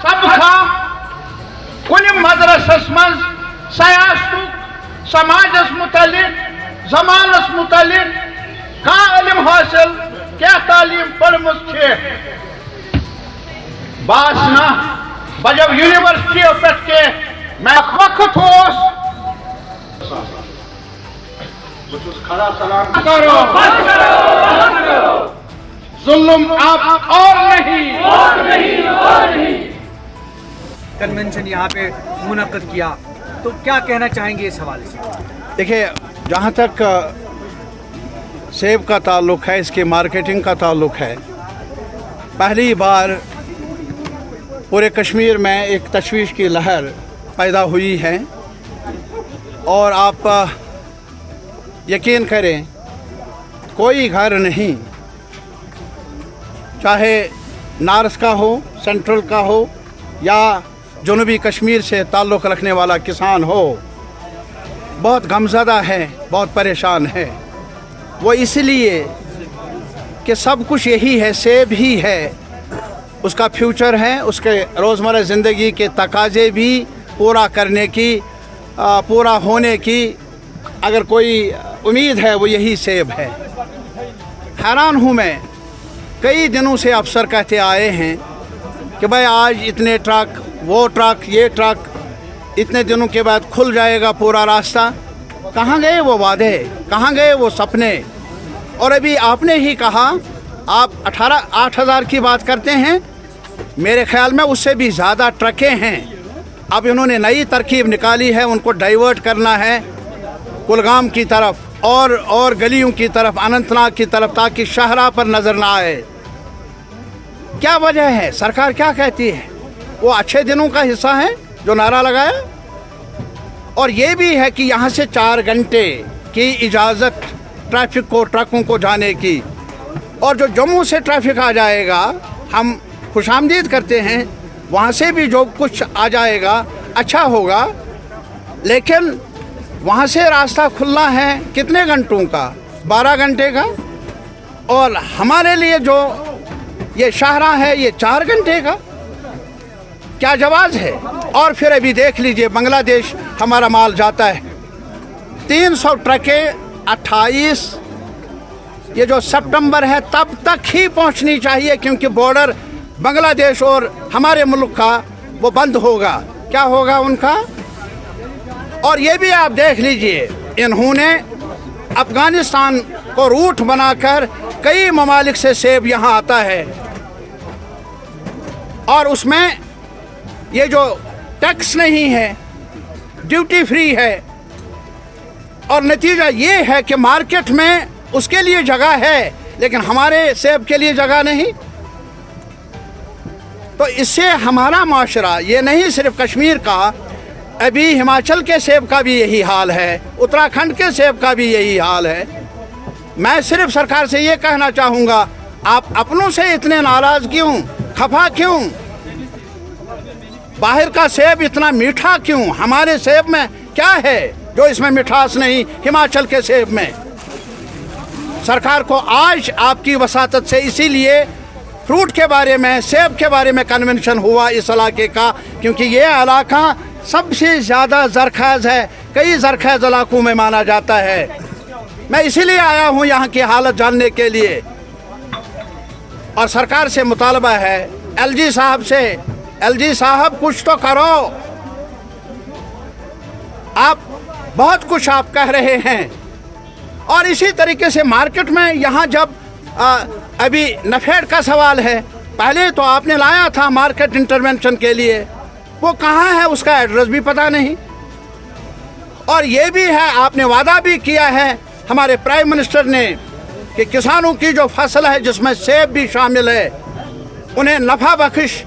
तबका कुल मदरसस मज सयासतुक समाजस मुतलिक जमानस मुतलिक का इल्म हासिल क्या तालीम पढ़मुत बासना बजब यूनिवर्सिटी पे के मैं वक्त होस खड़ा सलाम करो जुल्म आप और नहीं कन्वेंशन यहाँ पे मुनक्कद किया, तो क्या कहना चाहेंगे इस हवाले से? देखिए, जहाँ तक सेब का ताल्लुक़ है, इसकी मार्केटिंग का ताल्लुक़ है, पहली बार पूरे कश्मीर में एक तशवीश की लहर पैदा हुई है। और आप यकीन करें, कोई घर नहीं, चाहे नार्थ का हो, सेंट्रल का हो या जनूबी कश्मीर से ताल्लुक़ रखने वाला किसान हो, बहुत गमज़दा है, बहुत परेशान है। वो इसलिए कि सब कुछ यही है, सेब ही है, उसका फ्यूचर है, उसके रोज़मर्रा ज़िंदगी के तकाज़े भी पूरा करने की, पूरा होने की अगर कोई उम्मीद है वो यही सेब है। हैरान हूँ मैं, कई दिनों से अफसर कहते आए हैं कि भाई आज इतने ट्रक, वो ट्रक, ये ट्रक, इतने दिनों के बाद खुल जाएगा पूरा रास्ता। कहाँ गए वो वादे, कहाँ गए वो सपने? और अभी आपने ही कहा, आप 8,000 की बात करते हैं, मेरे ख्याल में उससे भी ज़्यादा ट्रकें हैं। अब इन्होंने नई तरकीब निकाली है, उनको डाइवर्ट करना है कुलगाम की तरफ और गलियों की तरफ, अनंतनाग की तरफ, ताकि शाहरा पर नज़र ना आए। क्या वजह है? सरकार क्या कहती है? वो अच्छे दिनों का हिस्सा है जो नारा लगाया। और ये भी है कि यहाँ से 4 घंटे की इजाज़त ट्रैफिक को, ट्रकों को जाने की। और जो जम्मू से ट्रैफिक आ जाएगा, हम खुशामदीद करते हैं, वहाँ से भी जो कुछ आ जाएगा अच्छा होगा, लेकिन वहाँ से रास्ता खुलना है कितने घंटों का? 12 घंटे का। और हमारे लिए जो ये शाहरा है, ये 4 घंटे का। क्या जवाज़ है? और फिर अभी देख लीजिए, बांग्लादेश हमारा माल जाता है, 300 ट्रकें 28, ये जो सितंबर है तब तक ही पहुंचनी चाहिए, क्योंकि बॉर्डर बांग्लादेश और हमारे मुल्क का वो बंद होगा। क्या होगा उनका? और ये भी आप देख लीजिए, इन्होंने अफ़गानिस्तान को रूट बनाकर कई ममालिक से सेब यहाँ आता है, और उसमें ये जो टैक्स नहीं है, ड्यूटी फ्री है। और नतीजा ये है कि मार्केट में उसके लिए जगह है, लेकिन हमारे सेब के लिए जगह नहीं। तो इससे हमारा माशरा, ये नहीं सिर्फ कश्मीर का, अभी हिमाचल के सेब का भी यही हाल है, उत्तराखंड के सेब का भी यही हाल है। मैं सिर्फ सरकार से ये कहना चाहूँगा, आप अपनों से इतने नाराज़ क्यों, खफा क्यों? बाहर का सेब इतना मीठा क्यों? हमारे सेब में क्या है जो इसमें मिठास नहीं हिमाचल के सेब में? सरकार को आज आपकी वसातत से इसीलिए फ्रूट के बारे में, सेब के बारे में कन्वेंशन हुआ इस इलाके का, क्योंकि ये इलाका सबसे ज़्यादा ज़रख़ैज़ है, कई ज़रख़ैज़ इलाकों में माना जाता है। मैं इसीलिए आया हूँ यहाँ की हालत जानने के लिए। और सरकार से मुतालबा है, एलजी साहब से, एलजी साहब कुछ तो करो। आप बहुत कुछ आप कह रहे हैं, और इसी तरीके से मार्केट में यहाँ जब अभी नफेड का सवाल है, पहले तो आपने लाया था मार्केट इंटरवेंशन के लिए, वो कहाँ है उसका एड्रेस भी पता नहीं। और ये भी है, आपने वादा भी किया है हमारे प्राइम मिनिस्टर ने कि किसानों की जो फसल है जिसमें सेब भी शामिल है, उन्हें नफ़ा बख्श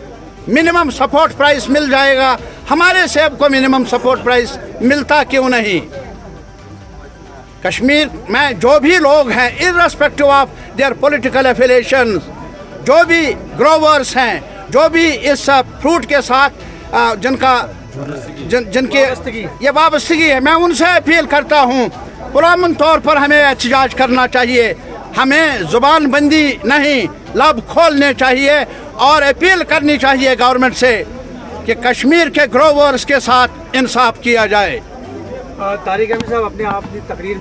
मिनिमम सपोर्ट प्राइस मिल जाएगा। हमारे सेब को मिनिमम सपोर्ट प्राइस मिलता क्यों नहीं? कश्मीर में जो भी लोग हैं, irrespective of their political affiliation, जो भी ग्रोवर्स हैं, जो भी इस फ्रूट के साथ जिनके ये वाबस्तगी है, मैं उनसे अपील करता हूँ, पुरअमन तौर पर हमें एहतजाज करना चाहिए। हमें ज़ुबान बंदी नहीं, लब खोलने चाहिए और अपील करनी चाहिए गवर्नमेंट से कि कश्मीर के ग्रोवर्स के साथ इंसाफ किया जाए। तारिक अमीन साहब अपने आप की तकरीर